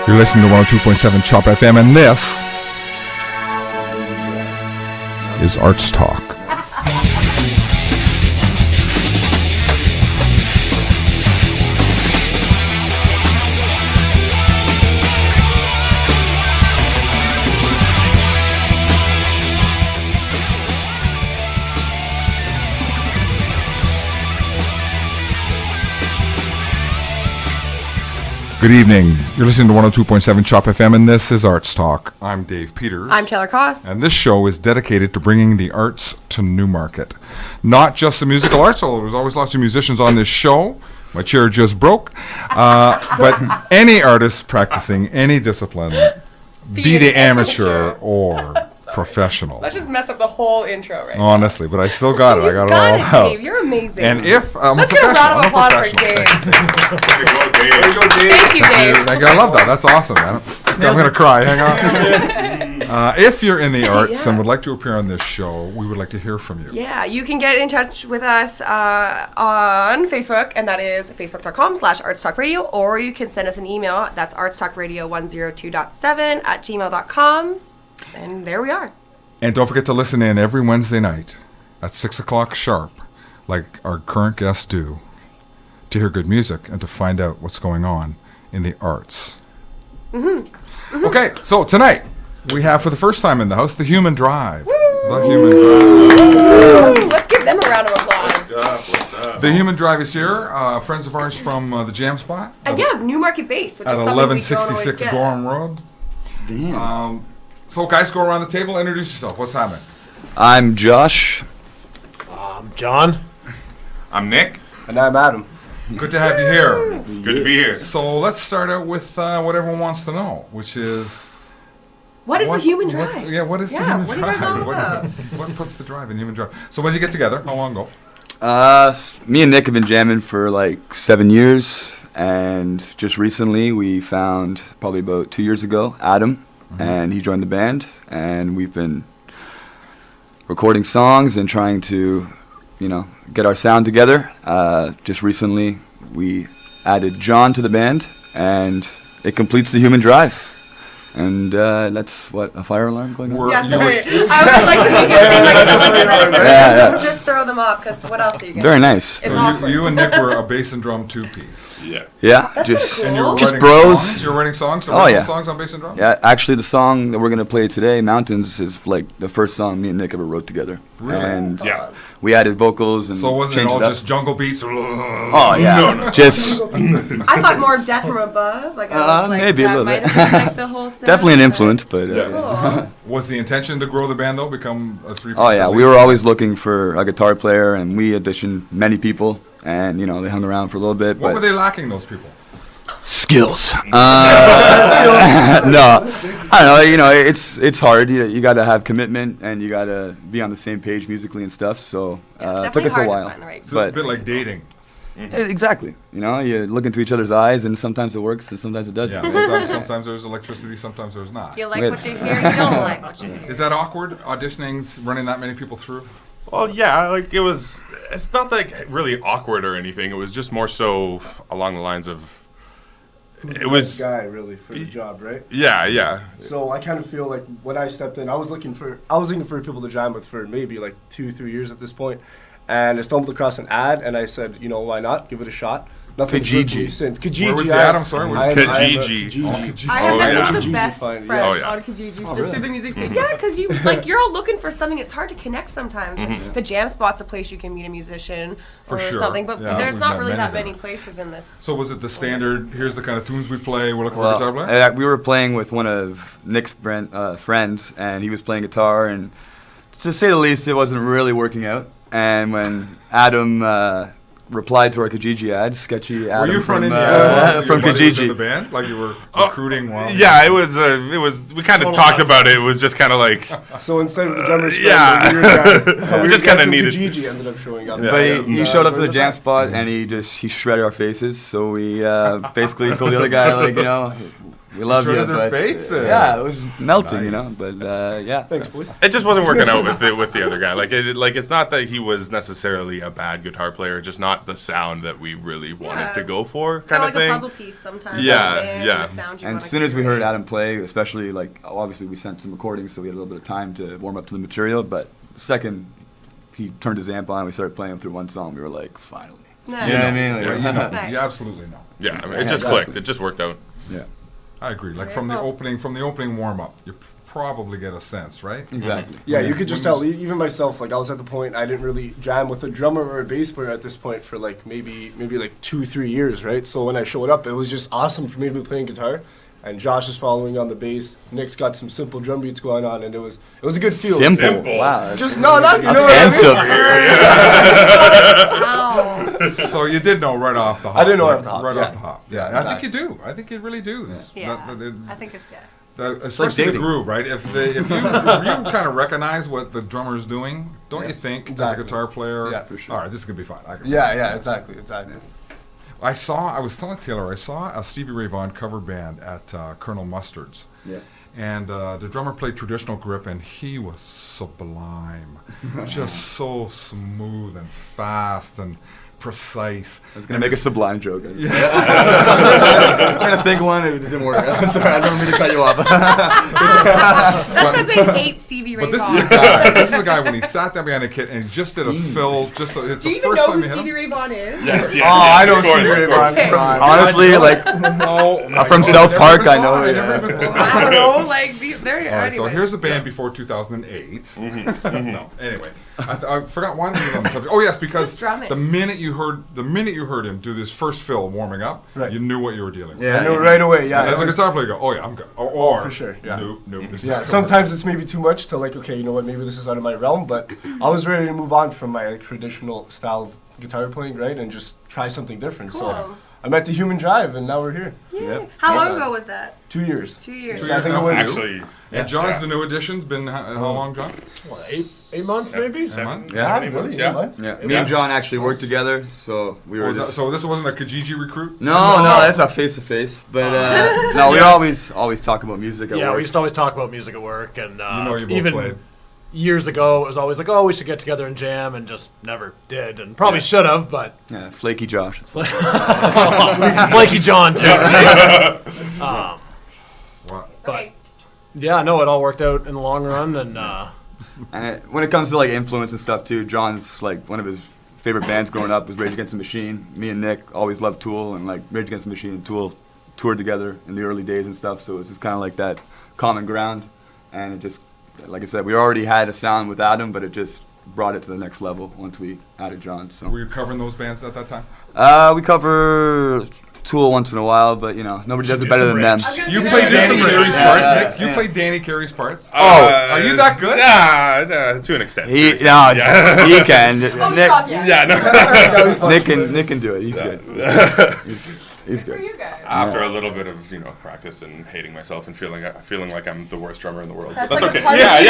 You're listening to 102.7 Chop FM, and this is ArtsTalk. Good evening. You're listening to 102.7 Chop FM, and this is ArtsTalk. I'm Dave Peters. I'm Taylor Koss. And this show is dedicated to bringing the arts to Newmarket. Not just the musical arts, although there's always lots of musicians on this show. My chair just broke. But any artist practicing any discipline, be the amateur or professional. Let's just mess up the whole intro right Honestly, but I still got it. I got it all out. Dave. You're amazing. And if let's get a round of applause for Dave. Way to go, Dave. Thank you, Dave. Thank you. I love that. That's awesome, man. I'm going to cry. Hang on. If you're in the arts and would like to appear on this show, we would like to hear from you. Yeah, you can get in touch with us on Facebook, and that is facebook.com/artstalkradio, or you can send us an email. That's artstalkradio102.7@gmail.com. And there we are. And don't forget to listen in every Wednesday night at 6 o'clock sharp, like our current guests do, to hear good music and to find out what's going on in the arts. Okay, so tonight we have, for the first time in the house, the Human Drive. Woo! The Human Drive. Let's give them a round of applause. What's up? The Human Drive is here. Friends of ours from the Jam Spot. And yeah, Newmarket base, which at is something we don't always 1166 get. Gorham Road. Damn. So guys, go around the table, introduce yourself. What's happening? I'm Josh. John. I'm Nick. And I'm Adam. Good to have you here. Good to be here. So let's start out with what everyone wants to know, which is... What is the human drive? What is the human what are drive? you guys all about? What puts the drive in human drive? So when did you get together? How long ago? Me and Nick have been jamming for like 7 years, and just recently we found, probably about 2 years ago, Adam, and he joined the band, and we've been recording songs and trying to, get our sound together. Just recently we added John to the band, and it completes the human drive. And that's what, a fire alarm going on? Yeah, sorry. I would like to make it seem like someone can let it just throw them off, because what else are you going to do? Very nice. It's So awkward. you and Nick were a bass and drum two-piece. Yeah. Yeah, That's just kinda And you were Just writing bros. songs? You're writing songs? Oh, yeah. Songs on bass and drum? Yeah, actually, the song that we're gonna play today, "Mountains," is like the first song me and Nick ever wrote together. Really? And Yeah. we added vocals and So wasn't it changed all up. just jungle beats? Oh yeah, No. just I thought more of Death from Above. Like, I was like, maybe a that little might bit. have been like the whole set. definitely an influence. But Cool. Was the intention to grow the band, though, become a three-piece? oh yeah, at we least? were always looking for a guitar player, and we auditioned many people, and they hung around for a little bit. What but were they lacking, those people? skills. No, I don't know. It's hard. You got to have commitment, and you got to be on the same page musically and stuff. So Yeah, it's it took us a definitely hard to while. find the right It's a But bit like dating. exactly, you look into each other's eyes, and sometimes it works, and sometimes it doesn't. Yeah, sometimes there's electricity, sometimes there's not. You like Wait. what you hear, you don't like what you hear. Is that awkward, auditioning, running that many people through? Well, yeah, like it's not like really awkward or anything. It was just more so along the lines of, Who's it the was, best guy really for the job, right? yeah. So I kind of feel like when I stepped in, I was looking for people to jam with for maybe like 2-3 years at this point, and I stumbled across an ad, and I said, why not? Give it a shot. Nothing's worked for me Kijiji. since. Kijiji. Where was the ad? I'm sorry. Where was I am a Kijiji. Kijiji. Oh, Kijiji. I have Oh, met yeah. some of the Kijiji best fine, friends yeah. Oh, yeah. on Kijiji just really? through the music scene. Yeah, because you're all looking for something. It's hard to connect sometimes. The Jam Spot's a place you can meet a musician For or sure. something, but Yeah, there's we've not met really many that there. many places in this. So was it the standard, here's the kind of tunes we play, we're looking for a guitar Well, player? we were playing with one of Nick's friends, and he was playing guitar, and to say the least, it wasn't really working out. And when Adam replied to our Kijiji ad, sketchy Were Adam you from running the from your buddy was in the Kijiji. band? Like you were recruiting while... Yeah, it was, we kind of talked about it. It was just kind of like, So instead of the drummer's friend, yeah. the weird guy, We weird just guy kinda from needed- Kijiji ended up showing up. Yeah. But he showed up to the Right jam back. spot, and he shredded our faces. So we basically told the other guy, we love Sure you, to their but faces. yeah, it was melting, you know. Nice. But yeah, Thanks, boys. It just wasn't working out with the other guy. Like it's not that he was necessarily a bad guitar player, just not the sound that we really wanted to go for, Kind kind of of like thing. a puzzle piece sometimes. Yeah, like the band yeah. the sound you And wanna as soon as we heard create. Adam play, especially like obviously we sent some recordings, so we had a little bit of time to warm up to the material. But the second he turned his amp on, we started playing through one song. We were like, finally. Nice. You know what I mean? Like, Yeah, you know. Nice. You absolutely know. Yeah, I mean, Yeah, it just exactly. clicked. It just worked out. Yeah, I agree. Like Very from the cool. opening warm up, you probably get a sense, right? exactly. Yeah, you could just tell. Even myself, like I was at the point I didn't really jam with a drummer or a bass player at this point for like maybe like 2-3 years, right? So when I showed up, it was just awesome for me to be playing guitar, and Josh is following on the bass. Nick's got some simple drum beats going on, and it was a good feel. Simple. Simple. Wow. that's- Just not you know what I mean? Offensive. Wow. So you did know right off the hop. I did know like, right off the hop, Right yeah. off the hop. Yeah, I think you do. I think you really do. It's Yeah. not- I think it's especially the dating. groove, right? If you kind of recognize what the drummer is doing, don't you think Exactly. as a guitar player? Yeah, for sure. All right, this is gonna be fun. Yeah, exactly. I was telling Taylor, I saw a Stevie Ray Vaughan cover band at Colonel Mustard's. Yeah. And the drummer played traditional grip, and he was sublime. Just so smooth and fast and precise. I was gonna make a sublime joke. I'm trying to think of one, it didn't work. I'm sorry, I don't mean to cut you off. That's because they hate Stevie Ray But this Vaughan. is a guy. This is a guy when he sat down behind a kit and he just did a fill. It's Do you the even first know time who you hit Stevie him. Ray Vaughan is? Yes, yes. Oh, I know of course, Stevie Ray of course. Vaughan. Honestly, like No, from South Park, I know. I Yeah. never even thought. I don't know, like, there All right, so anyways. here's the band before 2008. No, anyway, I forgot one thing on the subject. Oh yes, because Just drumming. the minute you heard him do this first fill warming up, Right. you knew what you were dealing with. Yeah. I knew right away. Yeah, And it as a was- guitar player, you go, oh yeah, I'm good. Or for sure, yeah. nope, this is Yeah, not sometimes it's maybe too much to like, okay, you know what, maybe this is out of my realm, but I was ready to move on from my like, traditional style of guitar playing, right, and just try something different. So Cool. I met the Human Drive, and now we're here. Yeah. How long ago was that? 2 years. 2 years. 2 Yeah, I years think now it for was- you. Actually, And John's the new addition's been how long, John? What, 8 months maybe? months? Yeah. really? Yeah. Yeah. Me and John actually worked together, so we were. Just, So this wasn't a Kijiji recruit? no, that's not face to face, but no, we always talk about music. At Yeah, work. we used to always talk about music at work, and You know you both even played. years ago, it was always like, oh, we should get together and jam, and just never did, and probably should have, but Yeah, flaky Josh. Flaky John too. Right? Wow. But Okay. yeah, no, it all worked out in the long run, and And when it comes to like influence and stuff too, John's like one of his favorite bands growing up was Rage Against the Machine. Me and Nick always loved Tool, and like Rage Against the Machine and Tool toured together in the early days and stuff. So it was just kind of like that common ground, and it just, like I said, we already had a sound with Adam, but it just brought it to the next level once we added John. So Were you covering those bands at that time? we cover Tool once in a while, but you know nobody does it do better some than them. Rage. I was gonna You say played that. Danny some Carey's Rage. parts, Yeah, Nick. You yeah. played Danny Carey's parts. Are you that good? Nah, to an extent. He To an extent. he can. Oh, Nick, stop, yeah. Yeah, no. Nick can do it. He's good. He's For good. you guys. After a little bit of practice and hating myself and feeling like I'm the worst drummer in the world, but That's that's like a okay. part Yeah, of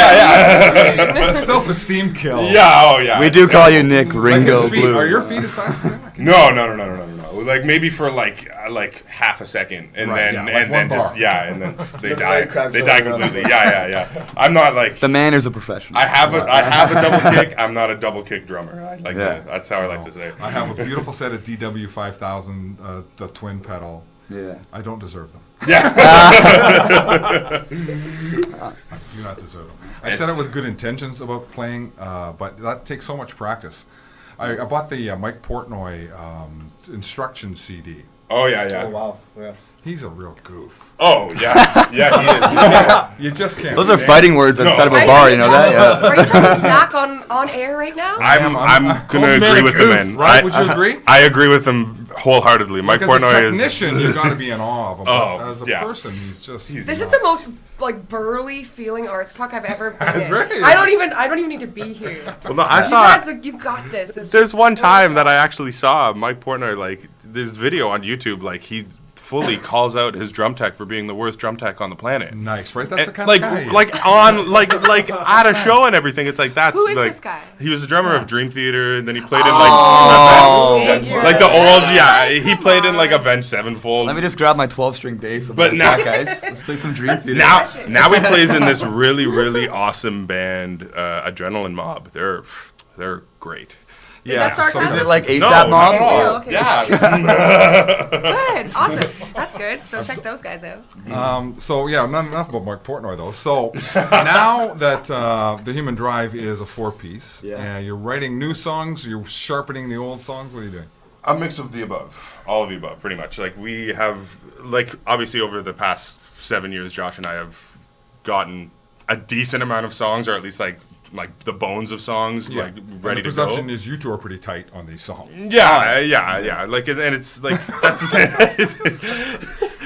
yeah. Self-esteem kill. Yeah, oh yeah. We do call you Nick Like Ringo his feet. Blue. Are your feet as fast as him? No. Like maybe for like half a second, and Right, then yeah, like and then one just bar. and then they The die. leg cracks They die open. completely. Yeah. I'm not like The man is a professional. I have a double kick. I'm not a double kick drummer. I like Yeah. that's how I like to say it. I have a beautiful set of DW 5000, the twin pedal. Yeah. I don't deserve them. Yeah. I do not deserve them. I said it with good intentions about playing, but that takes so much practice. I bought the Mike Portnoy instruction CD. Oh yeah. Oh, wow. Yeah. He's a real goof. Oh yeah. Yeah, he is. You just can't. Those are stand fighting words outside of a Are bar, you you know that? Yeah. Are you trying to snack on air right now? I'm gonna agree with the man. right? Would you agree? I agree with him wholeheartedly. Mike Like, as a Portnoy is. technician, you got to be in awe of him. Oh, But as a yeah. person, he's just. This is the most like burly feeling arts talk I've ever been That's in. right. I don't even need to be here. Well, no, I You saw. guys, you've got this. It's There's one time that I actually saw Mike Portnoy, like, there's video on YouTube, like, he fully calls out his drum tech for being the worst drum tech on the planet. Nice, right? That's the kind like of guy. like at a show and everything. It's like that's Who is like this guy? he was the drummer of Dream Theater, and then he played in like the old he played in like Avenged Sevenfold. Let me just grab my 12-string bass. But now- guys, let's play some Dream Theater. now he plays in this really awesome band, Adrenaline Mob. They're great. Is that sarcasm? Is it like ASAP No, not Mob? at all. Oh, okay. Yeah. Good. Awesome. That's good. So check those guys out. So yeah, not enough about Mark Portnoy though. So now that the Human Drive is a 4-piece, and you're writing new songs, you're sharpening the old songs. What are you doing? A mix of the above. All of the above, pretty much. Like we have, like obviously over the past 7 years, Josh and I have gotten a decent amount of songs, or at least like the bones of songs, like ready the to go. perception is you two are pretty tight on these songs. Yeah. Like, and it's like that's the thing.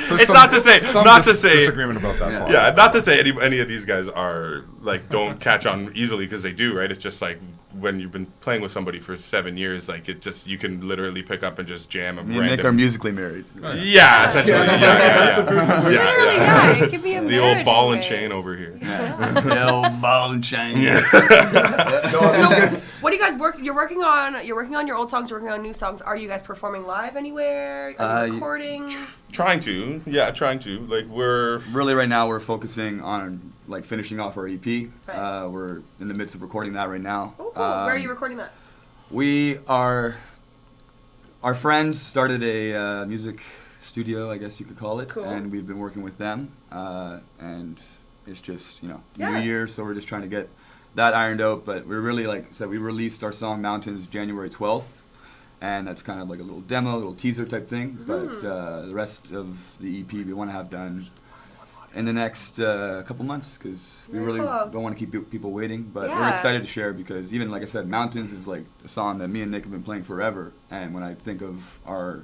It's Some- not to say, some not to say, disagreement about that. part. yeah, not to say any of these guys are like don't catch on easily because they do, right? It's just like when you've been playing with somebody for 7 years, like it just you can literally pick up and just jam a Me and Nick are random. musically married. Yeah, essentially. Yeah. Literally, yeah. It could be a The old marriage ball and anyways. chain over here. No ball and chain. So, what do you guys work? You're working on your old songs. You're working on new songs. Are you guys performing live anywhere? Are you recording? Trying to. Like we're Really, right now we're focusing on like finishing off our EP. Right. We're in the midst of recording that right now. Oh, cool. Where are you recording that? We are. Our friends started a music studio, I guess you could call it, Cool. and we've been working with them. And it's just New Yeah. Year, so we're just trying to get that ironed out. But we're really, like I said, we released our song Mountains January 12th, and that's kind of like a little demo, a little teaser type thing. But the rest of the EP we want to have done in the next couple months, because we Very really cool. don't want to keep people waiting. But we're Yeah. excited to share, because even like I said, Mountains is like a song that me and Nick have been playing forever. And when I think of our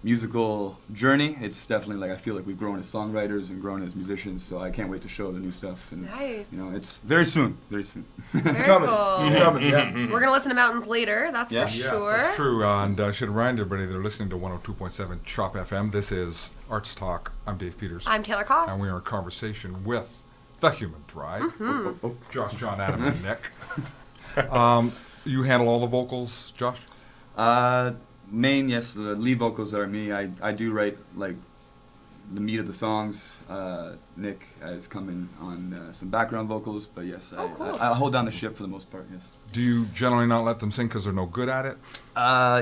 musical journey, it's definitely like I feel like we've grown as songwriters and grown as musicians. So I can't wait to show the new stuff. And Nice. it's very soon, very soon. Very coming. cool. It's coming, yeah. We're gonna listen to Mountains later. That's Yeah. for Yes, sure. that's true. And I should remind everybody they're listening to 102.7 Chop FM. This is Arts Talk. I'm Dave Peters. I'm Taylor Koss. And we are in conversation with the Human Drive. Mm-hmm. Josh, John, Adam, and Nick. You handle all the vocals, Josh? Main, yes, the lead vocals are me. I do write like the meat of the songs. Nick has come in on some background vocals, but yes, cool. I hold down the ship for the most part. Yes. Do you generally not let them sing because they're no good at it?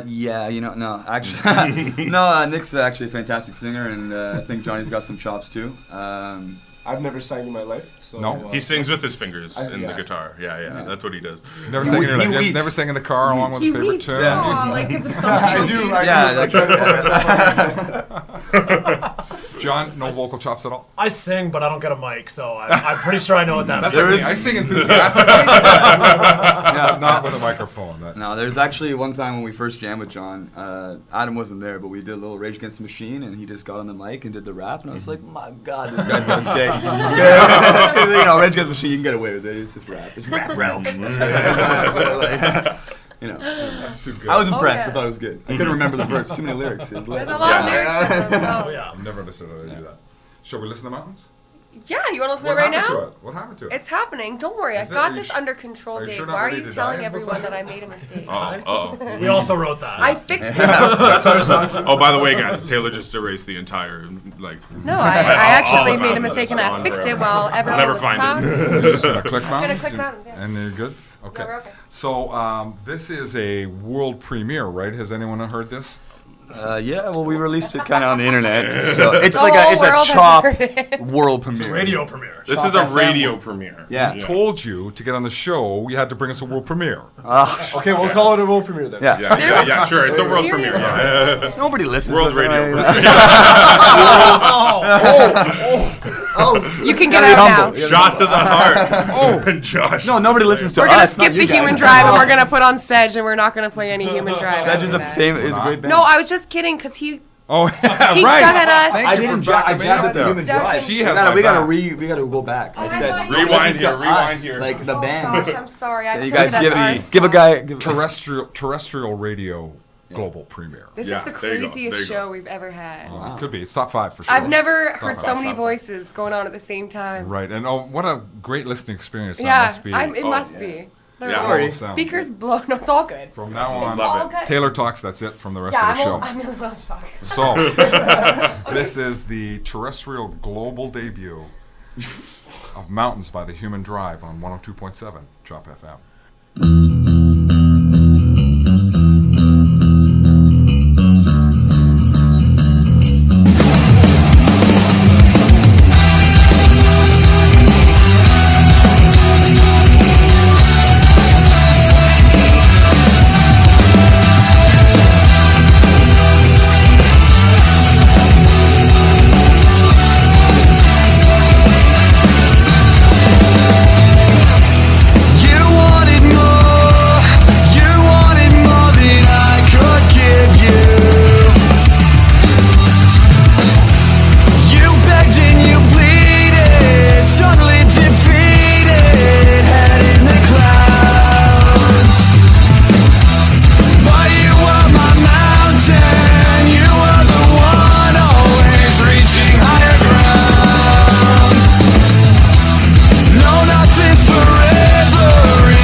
Yeah, no, actually, no. Nick's actually a fantastic singer, and I think Johnny's got some chops too. I've never sang in my life. So, No? he sings with his fingers I- in the yeah. guitar. Yeah, that's what he does. Never sang in your he life. weeps. Never sang in the car along with He his favorite weeps. tune. Aw, like, 'cause it's so I sweet. do. I Yeah, do. I try to put myself. John, no vocal chops at all? I sing, but I don't get a mic, so I'm pretty sure I know what that That's means. like me. I sing enthusiastically, but not with a microphone. That's- No, there's actually one time when we first jammed with John. Adam wasn't there, but we did a little Rage Against the Machine, and he just got on the mic and did the rap, and I was like, my God, this guy's gonna stay. Rage Against the Machine, you can get away with it. It's just rap. It's rap realm. That's too good. I was impressed. yeah. I thought it was good. I couldn't remember the verse. Too many lyrics. It was There's like, a lot of lyrics in those songs. Yeah. I've never understood how they do that. Shall we listen to Mountains? Yeah, you want to listen What to it right happened now? to it? What happened to it? It's happening. Don't worry. Is I it? got Are you this sh- under control, are you Dave. sure not Why are ready you to telling die? everyone that I made a mistake? Oh. We also wrote that. I fixed it. That's our song. Oh, by the way, guys, Taylor just erased the entire No, I actually all made a of mistake it. and I It's fixed gone it while everyone never was find it. talking. You're just gonna click Mountains? click Mountains, yeah. And you're good? Okay. we're okay. So this is a world premiere, right? Has anyone heard this? yeah, well, we released it kind of on the internet. So it's The like whole it's world a has chop heard it. world premiere. Radio premiere. This Shop is a FM. radio premiere. Yeah. Told you to get on the show, you had to bring us a world premiere. Okay, we'll call it a world premiere then. Yeah. Yeah, sure. It's a world Seriously? premiere. Yeah. Nobody listens. World to us radio anyway. You can get Gotta be out humble. now. Shot to the heart. Oh, Josh. No, nobody listens to We're us. gonna not skip you the guys. Human Drive and we're gonna put on Sedge and we're not gonna play any Human Drive. Sedge after is a that. famous, is a great band. No, I was just kidding because he Oh, he right. dug at us. Thank you for backing me up at the there. Human Doesn't- Drive. She has my we gotta back. we gotta go back. I said Rewind listen here, to rewind us, here. like the Oh band. gosh, I'm sorry. I You took guys it as give arts give a talk. guy. Terrestrial radio global premiere. This Yeah, is the there you go, craziest there you go. show we've ever had. It could be. It's top 5 for sure. I've never Top heard five. so many voices going on at the same time. Right, and what a great listening experience that Yeah, must be. it must be. They're Yeah. all- All the sound. Speakers blow. No, it's all good. From now It's on, Love all it. good. Taylor talks. That's it from the rest Yeah, of the show. I'm really well talking. So, this is the terrestrial global debut of Mountains by the Human Drive on 102.7 Chop FM. You wanted more, you wanted more than I could give you. You begged and you pleaded, totally defeated, head in the clouds. But you were my mountain, you were the one always reaching higher ground. No, nothing's forever,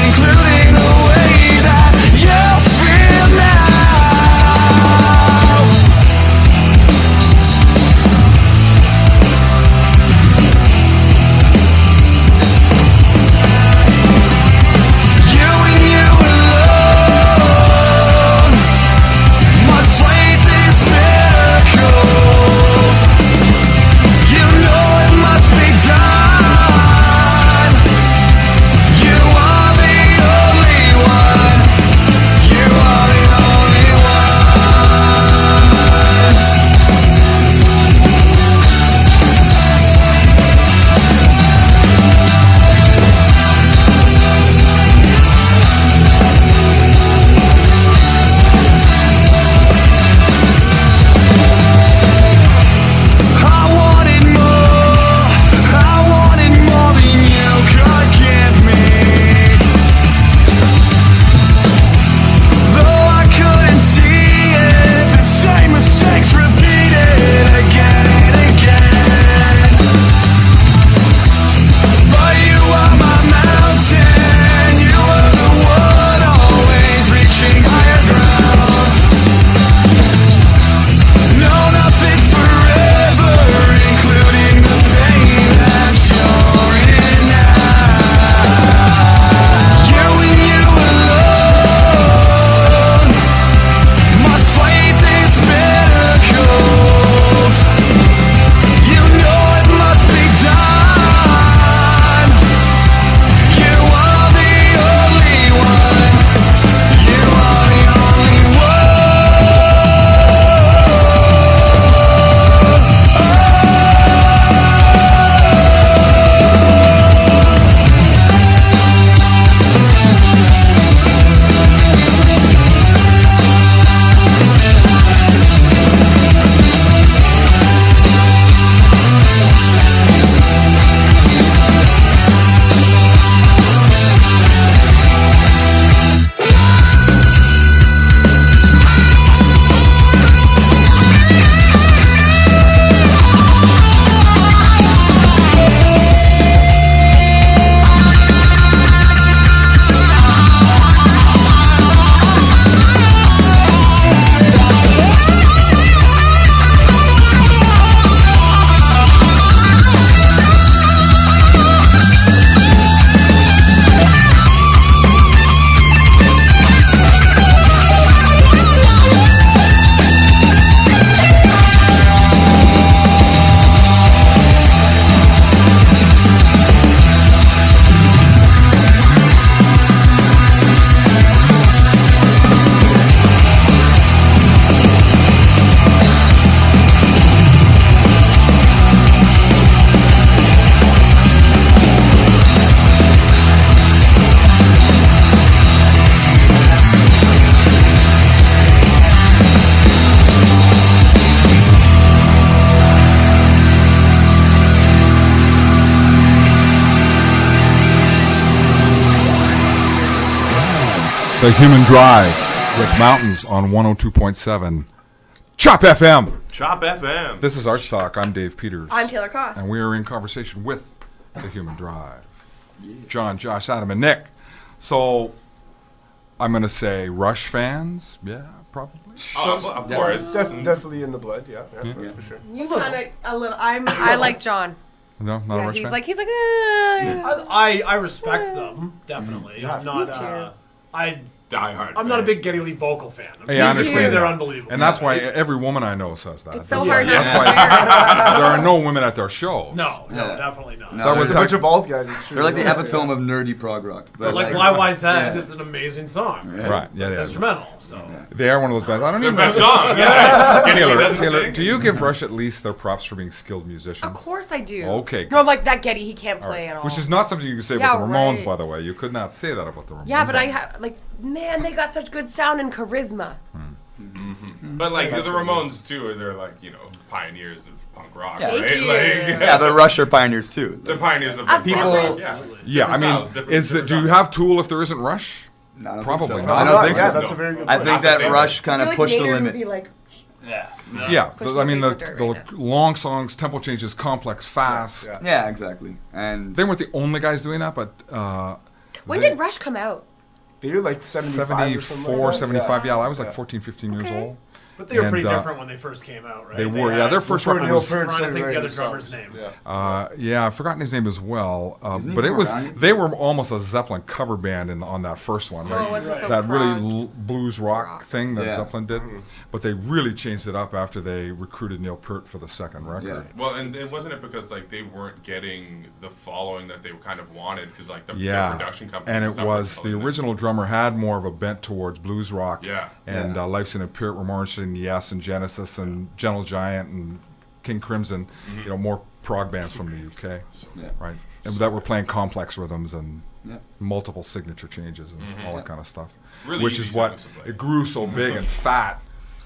including the way that you feel now. You and you alone must fight this miracles. You know it must be done. You are the only one. You are the only I wanted more than you could give me. Though I couldn't see it, the same mistakes repeated again and again. But you are my mountain, you are the one always reaching higher ground. No, nothing's forever, including the pain that you're in now. You and you alone must fight these miracles. You know it must be done. You are the only one. You are the only The Human Drive with Mountains on 102.7 Chop FM. Chop FM. This is ArtsTalk. I'm Dave Peters. I'm Taylor Koss. And we are in conversation with the Human Drive. John, Josh, Adam, and Nick. So I'm going to say Rush fans. Yeah, probably. Of course. Definitely in the blood. Yeah, that's for sure. You kind of a little. I like John. No, not a Yeah, Rush fan? he's like. I respect them definitely. Yeah. I'm not. Me too. I'm not a big Geddy Lee vocal fan. Hey, I Musically, understand they're that. unbelievable. And that's why every woman I know says that. It's so That's hard why- not that's to why swear. there are no women at their shows. No, Yeah. definitely not. No, That There's was a bunch of bald guys. It's true. They're like the Yeah, epitome yeah. of nerdy prog rock. But like Why's That yeah. is an amazing song. Yeah. Right, yeah, It's yeah. instrumental. So They are one of those bands. I don't even Best know. song. Yeah. Taylor, Doesn't Taylor, sing. do you give Rush at least their props for being skilled musicians? Of course I do. Okay, No, I'm like that Getty. He can't All play right. at all. Which is not something you can say Yeah, about the Ramones, right. by the way. You could not say that about the Ramones. Yeah, but I have man, they got such good sound and charisma. But like the Ramones too, they're like pioneers of punk rock, Yeah. right? Thank you. Like, Yeah, but Rush are pioneers too. they're pioneers of Of people. different- Yeah, Yeah, I Different mean, styles, different- is that different do you genres. have Tool if there isn't Rush? No, I don't Probably think so. not. I don't think Yeah, so. that's a very good I point. think Not the that same. Rush kind I of feel pushed like the Maynard limit. would be like, Yeah, Push I mean the the, face the right long songs, tempo changes, complex, fast. Yeah. Yeah, exactly. And They weren't the only guys doing that, but when did Rush come out? They were like 75 or something 74, like that. 75. Yeah, I was like Yeah. 14, 15 years Okay. old. But they were And, pretty different when they first came out, right? They were, yeah. had- Their first Poor record Neil was, Peart I'm trying to started think the writing other songs. drummer's name. Yeah. I've forgotten his name as well. Isn't he But it from was, around here? they were almost a Zeppelin cover band on that first one. So right? it wasn't so That really prog. blues rock Rock. thing that Yeah. Zeppelin did. But they really changed it up after they recruited Neil Peart for the second record. Yeah. Well, and it wasn't it because like they weren't getting the following that they kind of wanted because like the Yeah, production company and it was the original drummer had more of a bent towards blues rock. Yeah. and Yeah. Lifeson and Peart were more interested in Yes and Genesis and Gentle Giant and King Crimson. More prog bands from the UK, Yeah. right? And that were playing complex rhythms and Yeah. multiple signature changes and all that kind of stuff. Really which easy is what songs to play. it grew so big and fat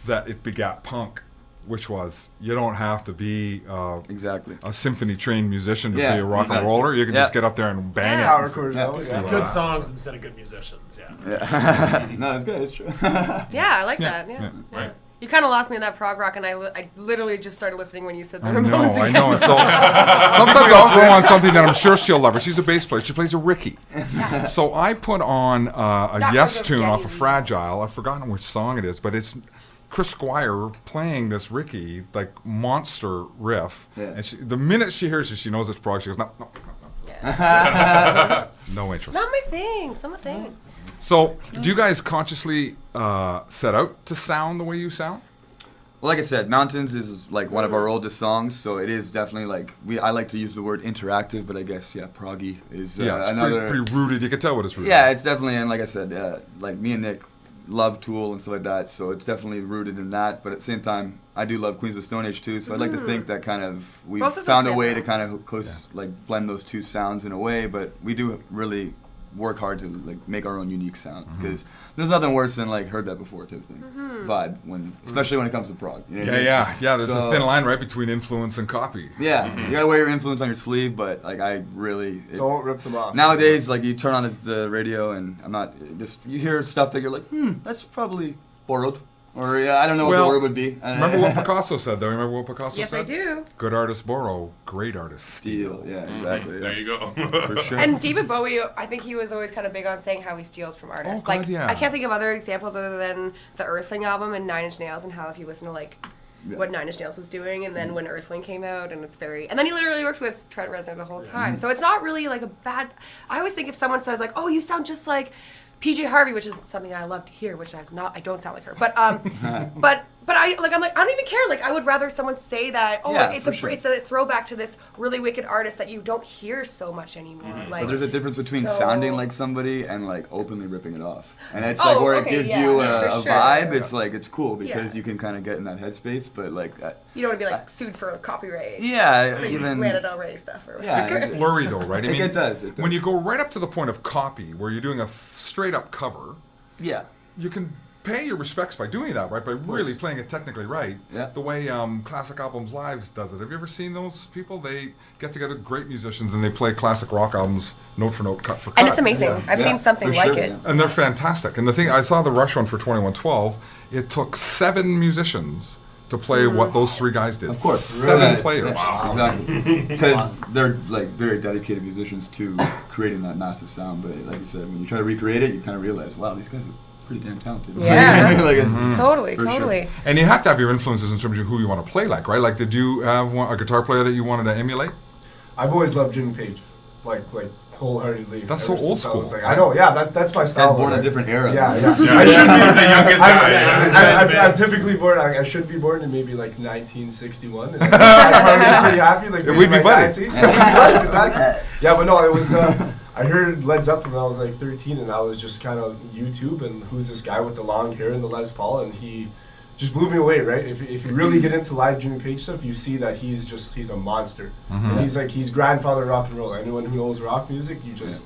that it begat punk, which was you don't have to be exactly. a symphony trained musician to Yeah, be a rock and exactly. roller. You can just Yeah. get up there and bang Yeah. it. Power chords. Yeah. Yeah. Good songs instead of good musicians. Yeah. Yeah. No, it's good. It's true. Yeah, I like that. Yeah. Right. You kind of lost me in that prog rock, and I literally just started listening when you said the I Ramones know, again. I know. And so sometimes I'll throw on something that I'm sure she'll love. Her. She's a bass player. She plays a Ricky. So I put on a That Yes was a tune off Getty of Lee. Fragile. I've forgotten which song it is, but it's Chris Squire playing this Ricky like monster riff. Yeah. And the minute she hears it, she knows it's prog. She goes, no, no, no, Yeah. no interest. Not my thing. It's not my thing. So do you guys consciously set out to sound the way you sound? Well, like I said, Mountains is like one of our oldest songs, so it is definitely like I like to use the word interactive, but I guess proggy is Yeah, it's another. pretty rooted. You can tell what it's rooted. Yeah, it's definitely, and like I said, like me and Nick love Tool and stuff like that, so it's definitely rooted in that. But at the same time, I do love Queens of Stone Age too, so I'd like to think that kind of we've Both of those found a bands way are to awesome. kind of close, like blend those two sounds in a way. But we do really work hard to like make our own unique sound because there's nothing worse than like heard that before type of thing vibe especially when it comes to prog. You know what I mean? Yeah. There's a So- thin line right between influence and copy. Yeah, you gotta wear your influence on your sleeve, but like I really Don't rip them off. nowadays like you turn on the radio and I'm not just you hear stuff that you're like that's probably borrowed or I don't know what the word would be. Remember what Picasso said, though? Remember what Picasso Yes, said? I do. Good artists borrow, great artists steal? Yeah, exactly. Yeah. There you go. For sure. And David Bowie, I think he was always kind of big on saying how he steals from artists. Oh, God, like, yeah. I can't think of other examples other than the Earthling album and Nine Inch Nails and how if you listen to like what Nine Inch Nails was doing and then when Earthling came out and it's very and then he literally worked with Trent Reznor the whole time. So it's not really like a bad. I always think if someone says like, oh, you sound just like PJ Harvey, which is something I love to hear, which I don't sound like her, but but I like I'm like I don't even care. Like I would rather someone say that. Oh, Yeah, it's for a sure. it's a throwback to this really wicked artist that you don't hear so much anymore. Like But there's a difference between so- sounding like somebody and like openly ripping it off, and it's Oh, like where okay, it gives yeah, you for a sure. vibe. It's like it's cool because Yeah. you can kind of get in that headspace, but like You don't want to be like sued for copyright. yeah, For even Lana Del Rey stuff or Yeah, whatever. It's blurry, though, right? I It does, When you go right up to the point of copy, where you're doing a straight-up cover, yeah. you can pay your respects by doing that, right? By really playing it technically right. Yeah. The way Classic Albums Live does it. Have you ever seen those people? They get together great musicians and they play classic rock albums note for note, cut for cut. And it's amazing. I've Yeah, seen something for like sure, it. yeah. And they're fantastic. And the thing, I saw the Rush one for 2112. It took 7 musicians to play what those 3 guys did. Of course, 7 Yeah, players. yeah, exactly. Because they're like very dedicated musicians to creating that massive sound. But like you said, when you try to recreate it, you kind of realize, wow, these guys are pretty damn talented. Yeah. Like, it's- Totally, For sure. totally. And you have to have your influences in terms of who you want to play like, right? Like, did you have a guitar player that you wanted to emulate? I've always loved Jimmy Page, like wholeheartedly. That's ever so old since I was, school. like, I know, yeah, that's my style. Guy's born right? a different era. Yeah, yeah. Yeah, I should be the youngest guy. I'm typically born. I should be born in maybe like 1961. And I'm pretty happy. Like Yeah, we'd be my buddies. guys' age. Yeah, we'd be buddies, exactly. Yeah, but no, it was. I heard Led Zeppelin when I was like 13, and I was just kind of YouTube and who's this guy with the long hair and the Les Paul, and he just blew me away, right? If you really get into live Jimmy Page stuff, you see that he's a monster, and he's grandfather rock and roll. Anyone who knows rock music, you just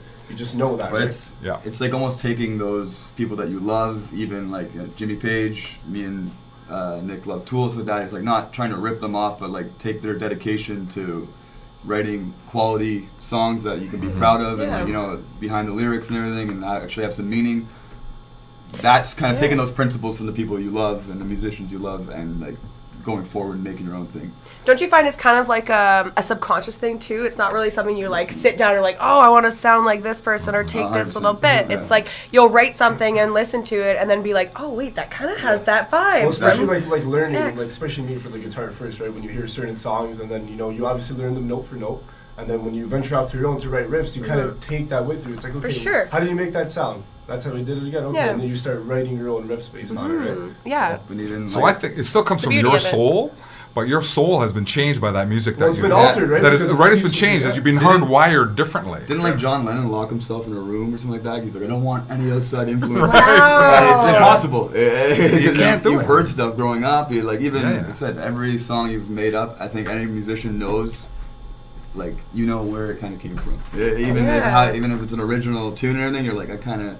know that, But right? it's like almost taking those people that you love, even like Jimmy Page, me and Nick love Tools with that. It's like not trying to rip them off, but like take their dedication to writing quality songs that you can be proud of, and like, you know, behind the lyrics and everything, and actually have some meaning. That's kind of taking those principles from the people you love and the musicians you love, and like going forward and making your own thing. Don't you find it's kind of like a subconscious thing too? It's not really something you like sit down and like, oh, I want to sound like this person or take this 100%. little bit. Yeah. It's like you'll write something and listen to it and then be like, oh wait, that kind of has that vibe. Well, especially from like learning, X. like especially me for the guitar first, right? When you hear certain songs, and then you obviously learn them note for note, and then when you venture off to your own to write riffs, you kind of take that with you. It's like, okay, sure. how do you make that sound? That's how we did it again. Okay, Yeah. and then you start writing your own riffs based on it, right? Yeah. But even So like, I think it still comes the from beauty your of it. soul, but your soul has been changed by that music Well, that it's you been have. altered, right? That is, Because right, it it's been seems- changed. yeah. As you've been Didn't- hardwired differently. didn't like John Lennon lock himself in a room or something like that? He's like, I don't want any outside influence. Wow. It's impossible. You can't do You've it. heard stuff growing up. You like even Yeah, yeah. I said every song you've made up. I think any musician knows, like you know where it kind of came from. Even if it's an original tune or anything, you're like I kind of.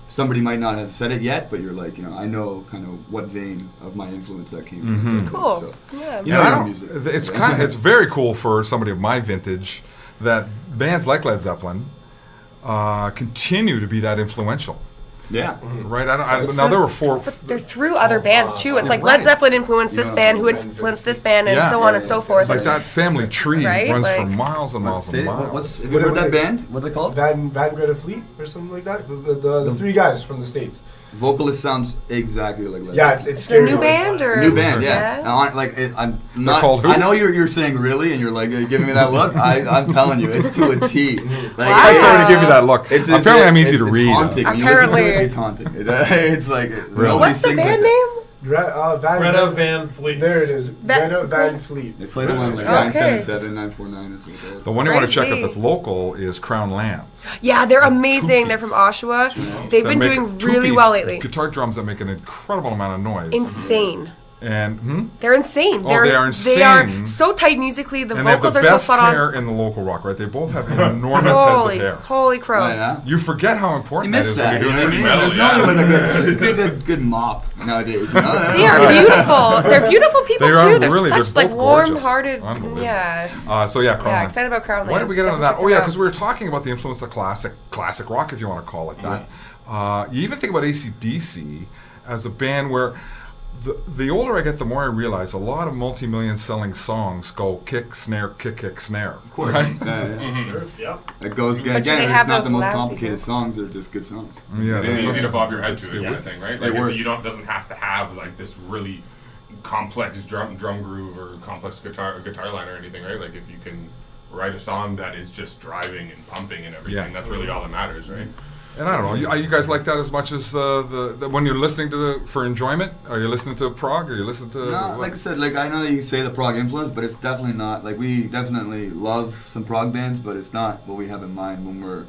Somebody might not have said it yet, but you're like, I know kind of what vein of my influence that came from. Cool. So, Yeah. you Yeah, know I your don't- music. it's very cool for somebody of my vintage that bands like Led Zeppelin continue to be that influential, Yeah. right? Now there were 4. But they're through other bands too. It's like Right. Led Zeppelin influenced this Yeah. band, who influenced this band, and Yeah. so on Yeah, and so yeah. forth. Like that family tree Right? runs for Like- miles and miles and miles. What's have you What heard was that it? band? What are they called? Van Greta Fleet or something like that. The 3 guys from the States. Vocalist sounds exactly like Led Yeah, Zeppelin. it's Their scary. new band or New band, yeah. Yeah. Now, I'm not. called who? I know you're saying really, and you're like giving me that look. I'm telling you, it's to a T. Like, Wow. I started to give you that look. It's Apparently, I'm easy to it's read. Haunting. When you Apparently. listen to it, it's haunting. It's like nobody What's the sings band like that. name? Greta Van Fleet. There it is. Greta Van Fleet. They played them on like Okay. 977, 949 or something. The one you want to check out Crazy. that's local is Crown Lands. Yeah, they're amazing. They're Two-piece. from Oshawa. They've That been make doing really two-piece well lately. Guitar drums that make an incredible amount of noise. Insane. And They're insane. Oh, they are They are insane. so tight musically. The and they have vocals the are so best spot on. hair in the local rock, right? They both have enormous heads of hair. Holy crow. Oh, yeah. You forget how You important miss that that. is You when know you're what I doing mean? metal, There's yeah. no like a good mop nowadays. You know? They are beautiful. They're beautiful people They are too. They're really- they're such like both gorgeous. warm-hearted. Unbelievable. Yeah. So yeah, Crown Yeah, Lands. excited about Crown Why did we Lands. get into that? Definitely Oh yeah, check it because out. we were talking about the influence of classic rock, if you want to call it that. You even think about AC/DC as a band where the older I get, the more I realize a lot of multi-million selling songs go kick, snare, kick, kick, snare. Of course. Right? Sure. Yep. It goes again. But do they It's have not those the most lousy complicated hits? songs. They're just good songs. Yeah, It's that's easy to what- bob your head that's to the kind of width. thing, right? It Like works. you doesn't have to have like this really complex drum groove or complex guitar line or anything, right? Like if you can write a song that is just driving and pumping and everything, Yeah. that's really all that matters, right? And I don't know, you guys like that as much as the when you're listening to for enjoyment? Are you listening to prog? Or are you listening to? No, what? like I said, like I know that you say the prog influence, but it's definitely not. Like we definitely love some prog bands, but it's not what we have in mind when we're.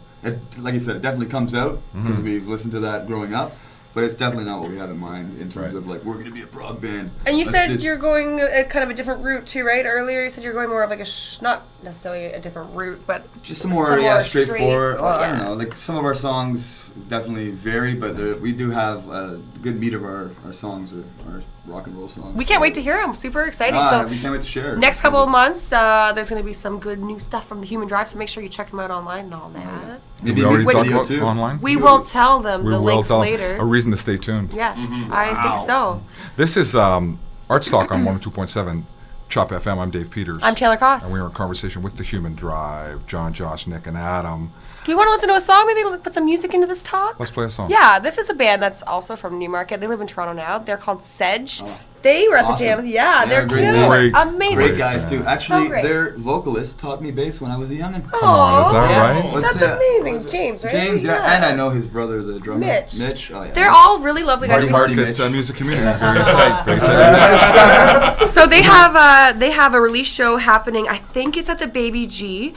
Like you said, it definitely comes out because we've listened to that growing up. but it's definitely not what we have in mind in terms Right. of like we're gonna be a prog band. And you Let's said just- you're going kind of a different route too, right? Earlier you said you're going more of like not necessarily a different route, but just some more, straightforward. Well, I don't know. Like some of our songs definitely vary, but we do have a good meat of our songs are rock and roll songs. We can't wait to hear them. Super exciting. So we can't wait to share. next couple of months, there's going to be some good new stuff from the Human Drive, so make sure you check them out online and all that. Did we already music talk video about too. online? We will tell them We the will links tell later. a reason to stay tuned. Yes, I think so. This is ArtsTalk on 102.7 Chop FM. I'm Dave Peters. I'm Taylor Koss. And we are in conversation with the Human Drive, John, Josh, Nick, and Adam. Do we want to listen to a song? Maybe put some music into this talk? Let's play a song. Yeah, this is a band that's also from Newmarket. They live in Toronto now. They're called Sedge. They were at the Awesome. jam. Yeah, they're great cute. band. Great, Amazing. Great guys too. Yeah. Actually, great. their vocalist taught me bass when I was a youngin'. Come on, is that Aw, right? What's That's that? amazing. James, right? James, yeah, and I know his brother, the drummer, Mitch. Mitch. Oh, yeah. They're all really lovely guys. Marty Newmarket Mitch. music community. Very tight. Very tight. So they have a release show happening. I think it's at the Baby G,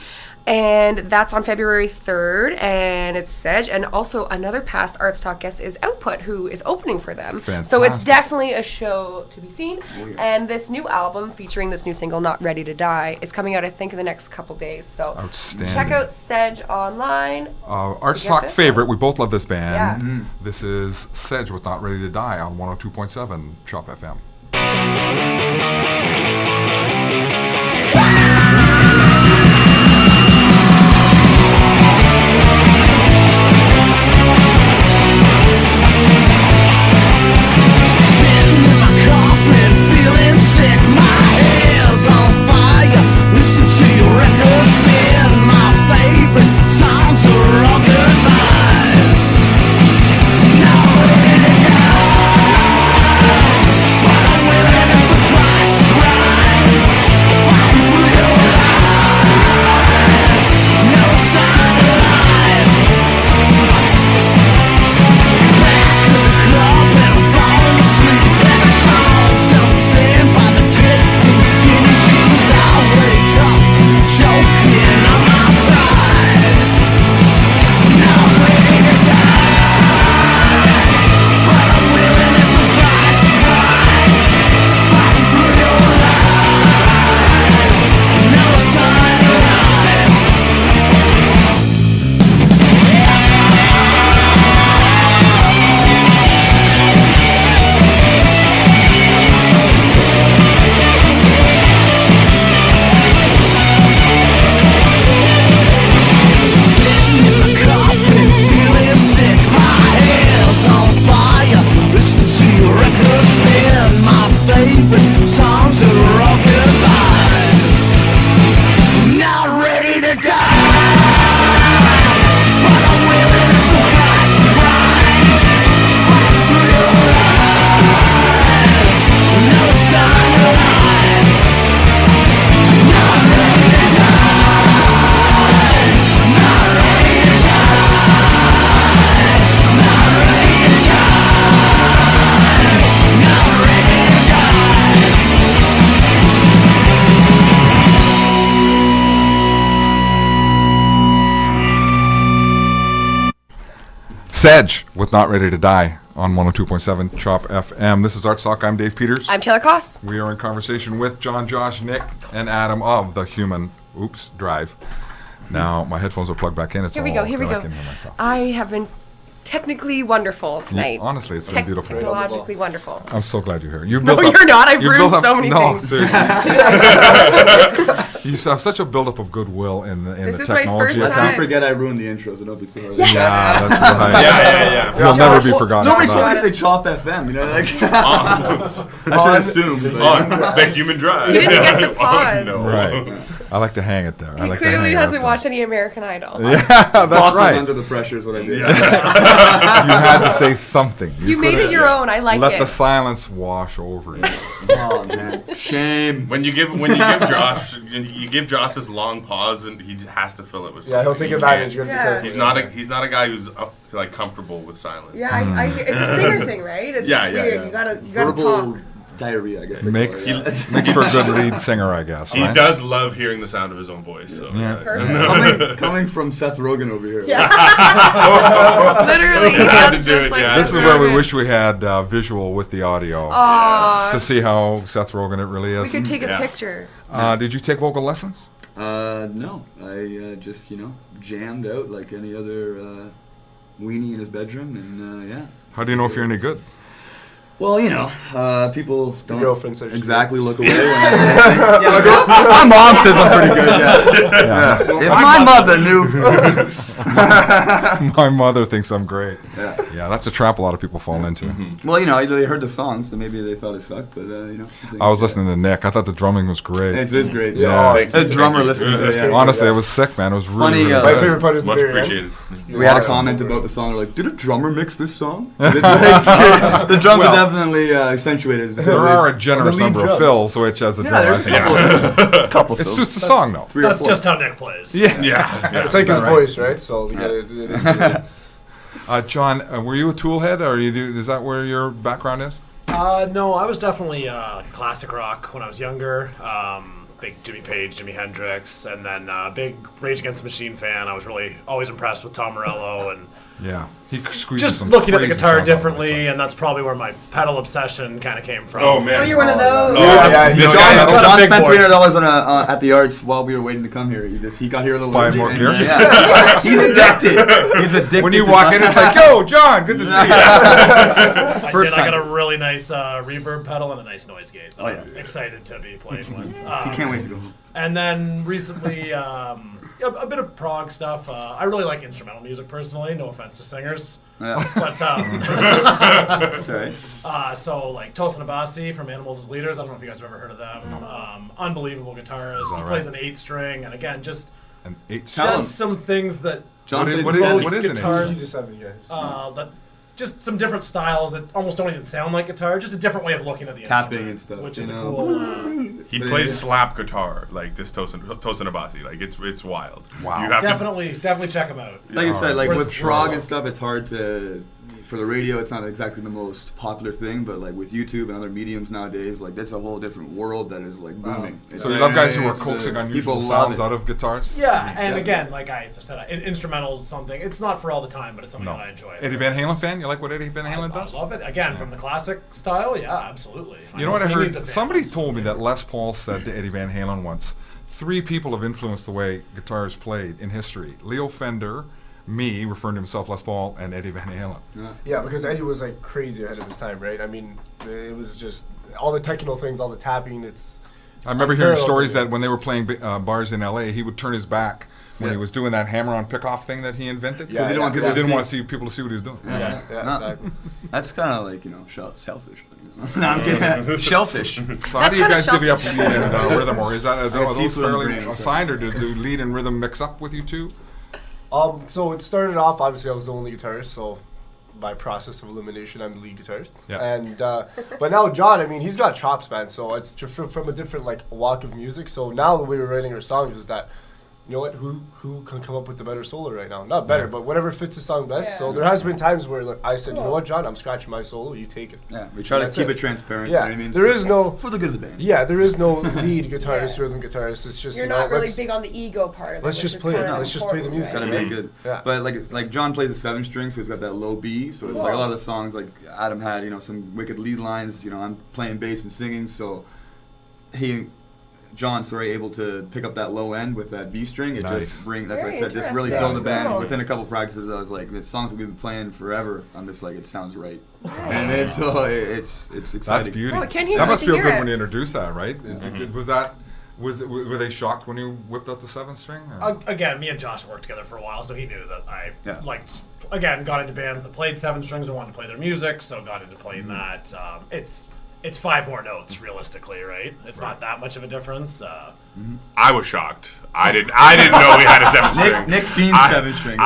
and that's on February 3rd. And it's Sedge, and also another past Arts Talk guest is Output, who is opening for them. So it's Fantastic. definitely a show to be seen. And this new album featuring this new single, "Not Ready to Die," is coming out, I think, in the next couple days. So Outstanding. check out Sedge online. Arts get Talk this favorite. one. We both love this band. Yeah. This is Sedge with Not Ready to Die on 102.7 Chop FM. Sitting in my coffin, feeling sick. My head's on fire. Listen to your record spin. My favorite songs are all goodbyes. Not ready to die, but I'm willing if the price is right. Fighting for your lies. No sign of life. Back to the club and I'm falling asleep. And a song self-singing by the kid in the skinny jeans. I wake up choking on my pride. Not ready to die, but I'm willing if the price is right. Fighting for your lives. No sign of life. Sitting in the coffin, feeling sick. My head's on fire. Listen to your record spin. My favorite songs are all goodbyes. Not ready to die, but I'm willing if the price is right. Fighting for your lives. No sign of life. Not ready to die. Not ready to die. Not ready to die. Not ready to die. Sedge with Not Ready to Die on 102.7 Chop FM. This is Arts Talk. I'm Dave Peters. I'm Taylor Koss. We are in conversation with John, Josh, Nick, and Adam of the Human Drive. Now, my headphones are plugged back in. It's Here we all go. Here we good. I go. can hear myself. I have been technically wonderful tonight. Honestly, it's been beautiful. Technologically wonderful. I'm so glad you're here. You No, built up- you're not. I've you ruined built so up- many no, things. seriously. You have such a buildup of goodwill in the This the is my technology. first of time. Don't forget I ruined the intro, so don't be too hard. Yes. Yeah, that's right. Yeah. He'll never be forgotten. Don't make for sure that. I say Chop FM, you know, like I should assume. On the Human Drive. He didn't get the Oh, pause. no. Right. I like to hang it there. I He like to clearly hang it hasn't up watched any American Idol. there. Yeah, that's Walking right. under the pressure is what I did. You had to say something. You made it your own. I like Let it. the silence wash over you. Oh man, shame. When you give Josh this long pause, and he just has to fill it with something. Yeah, he'll take advantage. You gotta be Yeah. careful. He's not a guy who's like comfortable with silence. Yeah, it's a singer thing, right? It's Yeah, just yeah, weird. yeah. You gotta talk. diarrhea, I guess. they Makes call it, yeah. makes for a good lead singer, I guess. He right? does love hearing the sound of his own voice. So Yeah. coming from Seth Rogen over here. Literally, he Had to sounds do just it, like yeah. This is Seth where we Rogen. wish we had visual with the audio Aw. to see how Seth Rogen it really is. We could take a Yeah. picture. Did you take vocal lessons? No, I just jammed out like any other weenie in his bedroom, and yeah. How do you know if you're any good? Well, people don't girlfriend says she's exactly look away when I say, yeah, my mom says I'm pretty good, yeah. If my mother knew. My mother thinks I'm great. Yeah. Yeah, that's a trap a lot of people fall into. Well, they heard the song, so maybe they thought it sucked, but, I was listening to Nick. I thought the drumming was great. It is great. Yeah. Thank you. The drummer listens to That's it. great. Yeah. Honestly, it was sick, man. It was really, Funny, really uh, My good. favorite part is the Much very end. appreciated. We had a Awesome. comment about the song. They're like, did a drummer mix this song? The drums Well, are definitely accentuated. There are a generous the lead number of drums. fills, which as a Yeah, drummer, I there's think. a couple It's fills. just a song, though. Three or That's four. just how Nick plays. Yeah. It's like his right? voice, right? So we gotta. John, were you a Tool head, or is that where your background is? No, I was definitely classic rock when I was younger. Big Jimmy Page, Jimi Hendrix, and then big Rage Against the Machine fan. I was really always impressed with Tom Morello, and Yeah, he squeezes just some looking at the crazy guitar sounds out of it. differently, and that's probably where my pedal obsession kind of came from. Oh man. Oh, you're one of those. Oh, Yeah, this yeah, guy- got a John big spent boy. $300 on at the Arts while we were waiting to come here. He got here a little Buy early, more and, gear? Yeah. He's addicted. He's addicted. When you to walk in, it's like, yo, John, good to see you. I First got time. a really nice reverb pedal and a nice noise gate that Oh, yeah. I'm excited to be playing with. He can't wait to go home. And then recently, a bit of prog stuff. I really like instrumental music personally. No offense to singers, Yeah. but Sorry. so like Tosin Abasi from Animals as Leaders. I don't know if you guys have ever heard of them. Unbelievable guitarist. He that plays right? an 8-string, and again, just An 8 Tell him. just some things that John What is- plays what the is- sax. what is an guitars. He's a 7, guys. That just some different styles that almost don't even sound like guitar. Just a different way of looking at the Tapping instrument, and stuff, which is you a know. cool. He plays slap guitar like this Tosin Abasi. Like it's wild. Wow. You have Definitely check them out. Like I said, like Worth with a shot. prog and stuff, it's hard to. For the radio, it's not exactly the most popular thing, but like with YouTube and other mediums nowadays, like that's a whole different world that is like booming. It's So you love guys who are it's, coaxing people unusual love sounds it. out of guitars? Yeah, and Yeah. again, like I just said, instrumentals something. It's not for all the time, but it's something No. that I enjoy. Eddie Van Halen fan? You like what Eddie Van I Halen does? love it. Again, from the classic style, yeah, absolutely. You know what I think he's a heard? fan. Somebody told me that Les Paul said to Eddie Van Halen once, 3 people have influenced the way guitar is played in history. Leo Fender, me, referring to himself, Les Paul, and Eddie Van Halen. Yeah, because Eddie was like crazy ahead of his time, right? I mean, it was just all the technical things, all the tapping. It's I remember hearing unparalleled. stories that when they were playing bars in L.A., he would turn his back when Yeah. he was doing that hammer-on pick-off thing that he invented. Yeah, Because yeah, he yeah. didn't want to see people to see what he was doing. Yeah, No. exactly. That's kind of like selfish. No, I'm kidding. Shellfish. So how That's do you kinda guys divvy up selfish. lead and rhythm, or is that are those seafood on the fairly brain, assigned, or do lead and rhythm mix up with you too? So it started off, obviously I was the only guitarist, so by process of elimination, I'm the lead guitarist. Yeah. And but now John, I mean, he's got chops, man. So it's just from a different like walk of music. So now the way we're writing our songs is that, you know what, who can come up with the better solo right now? Not better, Yeah. but whatever fits the song best. Yeah. So there has been times where like, I said, you know Cool. what, John, I'm scratching my solo. You take it. Yeah, we try to That's keep it. it transparent. Yeah, You know what I mean? there is no. For the good of the band. Yeah, there is no lead guitarist, Yeah. rhythm guitarist. It's just You're you know, not really let's- big on the ego part of it. let's which just is play it. kinda Let's just play the important, music. Gotta right? be good. Yeah. But like John plays a 7-string, so he's got that low B. So it's like a lot of the songs like Adam had, some wicked lead lines. I'm playing bass and singing, so John's able to pick up that low end with that B string. It Nice. just that's what I Very said, just really interesting. filled the band. Cool. Within a couple practices, I was like, the songs that we've been playing forever, I'm just like, it sounds right. And it's exciting. That's beauty. Oh, I can't hear that it. must I feel can good hear when it. you introduced that, right? Were they shocked when you whipped out the 7-string? or- Again, me and Josh worked together for a while, so he knew that I Yeah. liked. Again, got into bands that played 7 strings and wanted to play their music, so got into playing that. It's 5 more notes realistically, right? It's not that much of a difference. I was shocked. I didn't know we had a 7-string. Nick Fiend's 7-string.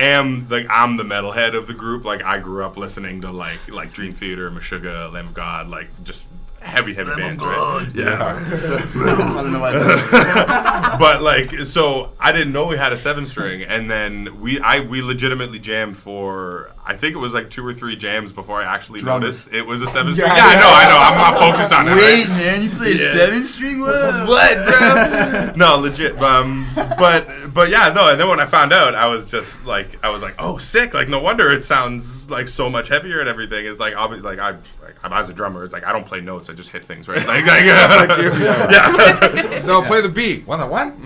I'm the metalhead of the group. Like I grew up listening to like Dream Theater, Meshuggah, Lamb of God, like just heavy bands, right? Yeah. I don't know why. But like, so I didn't know we had a 7-string, and then we legitimately jammed for, I think it was like 2 or 3 jams before I actually noticed it was a 7-string. Yeah, I know. I'm not focused on it. Wait, Right? man, you play 7-string? What? What, bro? No, legit. But yeah, no. And then when I found out, I was like, oh, sick. Like, no wonder it sounds like so much heavier and everything. It's like, obviously, like I was a drummer. It's like I don't play notes. I just hit things, right? Like yeah. No, play the beat. What?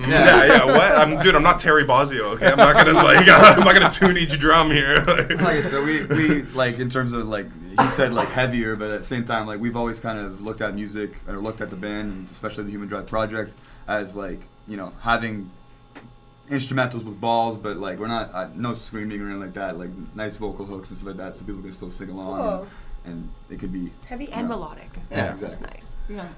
Yeah. What? I'm not Terry Bozzio. Okay, I'm not gonna I'm not gonna tune each drum here. Like I said, we like in terms of like he said like heavier, but at the same time like we've always kind of looked at music or looked at the band, and especially the Human Drive project, as like having instrumentals with balls, but like we're not no screaming or anything like that. Like nice vocal hooks and stuff like that, so people can still sing along. Cool. And it could be heavy and melodic. Yeah, That's exactly. nice. Yeah,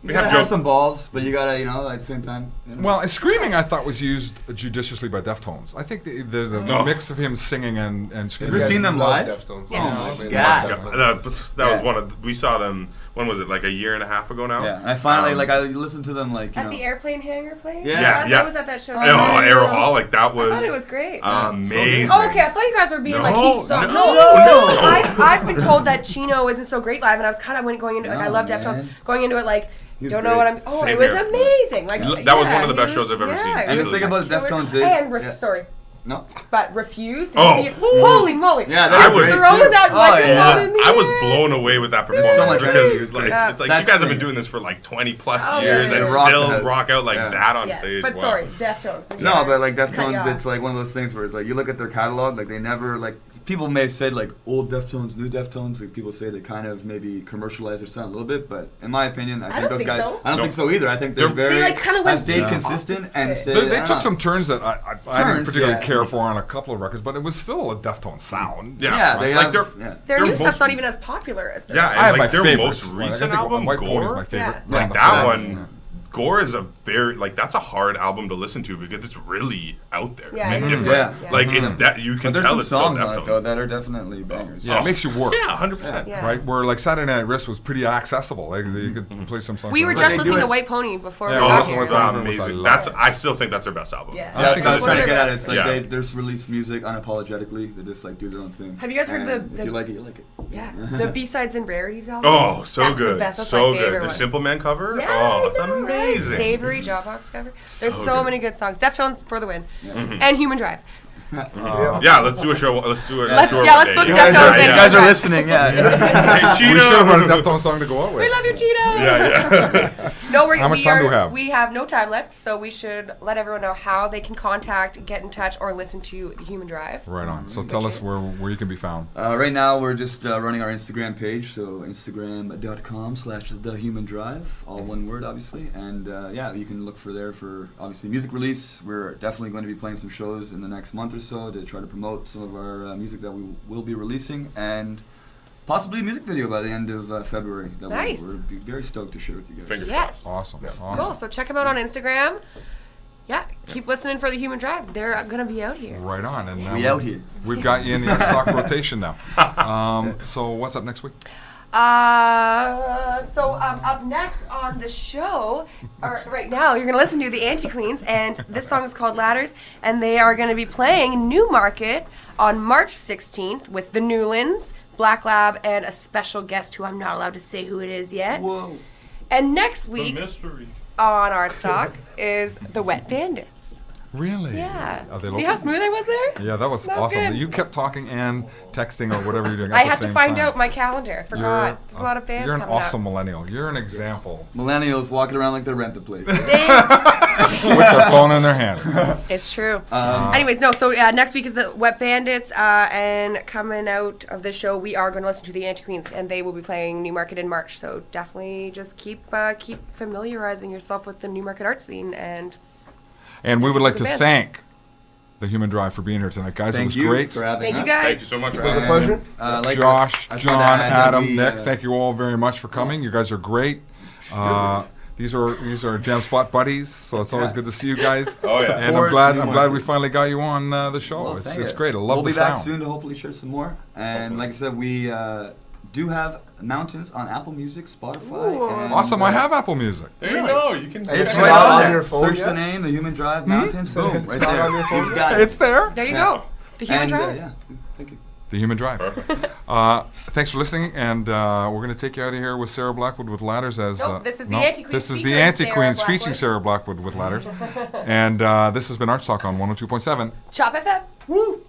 We you have have some balls, but you gotta at the same time. Well, and screaming I thought was used judiciously by Deftones. I think the mix of him singing and screaming. Have you seen them live? Deftones. Yes. Oh my God. God. That was one of we saw them. When was it? Like a year and a half ago now. Yeah, and I finally I listened to them like At the airplane hangar place? Yeah. Yeah. I was at that show. Oh, Aeroholic. That was. I thought it was great. Amazing. Oh, okay. I thought you guys were being like, he's so. No. I've been told that Chino isn't so great live, and I was kind of going into it. Like, I love Deftones. man. Going into it like, He's don't know great. what I'm. Oh, Same it was here. amazing. Like That was one of the he best shows I've ever seen. it And the was thing about killer. Deftones is And sorry. No. But Refuse. Oh. Holy moly! Yeah, I was- throwing that Oh, microphone yeah. in the I was air. blown away with that so much performance because energy. like Yeah. it's like That's you guys have the- been doing this for like 20 plus Oh, years yeah, and yeah. Rock still the house. rock out like Yeah. that on Yes, stage. but Wow. sorry, Deftones. No, but like Cut you Deftones, off. it's like one of those things where it's like you look at their catalog, like they never like people may say like old Deftones, new Deftones. Like people say they kind of maybe commercialize their sound a little bit, but in my opinion, I think don't those think guys. so. I don't No. think so either. I think they're They're- very They, like, kinda went have stayed the consistent and opposite. stayed. They I took don't some know. turns that I didn't Turns, particularly yeah. care for on a couple of records, but it was still a Deftones sound. Yeah. Yeah, they Like have, they're- yeah. Their They're new stuff's most- not even as popular as theirs. Yeah, I and have like my their favorites. most Like, I recent think album, White Pony's Gore. my favorite. Yeah. band Like of that Sad. one, Gore is a very like that's a hard album to listen to because it's really out there Yeah, and it is. different. Yeah. Like it's that you But can there's tell some it's still songs on it though Deftones. that are definitely bangers. Yeah, it makes you work. Yeah, 100%. Yeah. Right, where like Saturday Night Wrist was pretty accessible. Like you could play some songs. We were on it. just they do listening it- to White Pony before Yeah, we Oh, got that's here. what I love. amazing. love. I still think that's their best album. Yeah. Yeah, that's what I was it's trying to one get of at. their It's like Yeah. they just release music unapologetically. They just like do their own thing. Have you guys heard And the- If you like it, you like it. Yeah, the B-sides and rarities album. Oh, so That's the good. best. That's So my good. favorite The one. Simple Man cover? Yeah, oh, it's I know, right? amazing. Savory Jawbox cover. There's So so good. many good songs. Deftones for the win, and Human Drive. Yeah, let's do a show. Let's do a Let's- tour yeah, one let's day. book You Deftones guys, in. you guys are listening, yeah. Hey, We Cheeto. should have a Deftones song to go out with. We love you, Cheeto. Yeah. No, How much time do we have? We have no time left, so we should let everyone know how they can contact, get in touch, or listen to the Human Drive. Right on. So tell us where you can be found. Right now, we're just running our Instagram page, so instagram.com/thehumandrive, all one word, obviously. And yeah, you can look for there for obviously music release. We're definitely going to be playing some shows in the next month or so to try to promote some of our music that we will be releasing, and possibly a music video by the end of February. That Nice. We're be very stoked to share with you guys. Fingers Yes. Awesome. Cool. Awesome. So check them out on Instagram. Yeah, keep listening for the Human Drive. They're gonna be out here. Right on. And now We out here. We've got you in the ArtsTalk rotation now. So what's up next week? Up next on the show, or right now, you're going to listen to the Anti-Queens, and this song is called Ladders, and they are going to be playing Newmarket on March 16th with the Newlands, Black Lab, and a special guest who I'm not allowed to say who it is yet. Whoa. And next week mystery. on ArtsTalk is the Wet Bandits. Really? Yeah. Are they See local? how smooth I was there? Yeah, that was That was awesome. good. You kept talking and texting or whatever you're doing. At I the had to same find time. out my calendar. I forgot. There's a lot of bands You're an coming awesome up. millennial. You're an example Millennials walking around like they rent the place. with their phone in their hand. It's true. Anyways, no. So next week is the Wet Bandits, and coming out of this show, we are going to listen to the Anti-Queens, and they will be playing Newmarket in March. So definitely just keep familiarizing yourself with the Newmarket art scene. And And we would like to Good bands. thank the Human Drive for being here tonight, guys. it Thank was you great. for having Thank you us. guys. Thank you so much. It was a pleasure. Like Josh, I just John, wanted to add that Adam, we, Nick, thank you all very much for coming. You guys are great. These are Jam Spot buddies, so it's always good to see you guys. Oh, yeah. And Support I'm New glad we Market. finally got you on the show. Well, it's thank you. great. I love we'll the be back sound. soon to hopefully share some more. And like I said, we do have Mountains on Apple Music, Spotify. Ooh. And, Awesome. I have Apple Music. There you go. You can. It's It's right not on on there. your phone Search yet? the name, The Human Drive, Mountains, boom, It's right not there. on your phone You yet? got it. It's there. There you Yeah. go. The human And, drive. yeah, thank you. The Human Drive. Thanks for listening, and we're going to take you out of here with Sarah Blackwood with Ladders as. Nope, this is the Anti-Queens This is the featuring Anti-Queens Sarah featuring Blackwood. Sarah Blackwood with Ladders, and this has been ArtsTalk on 102.7. Chop FM. Woo!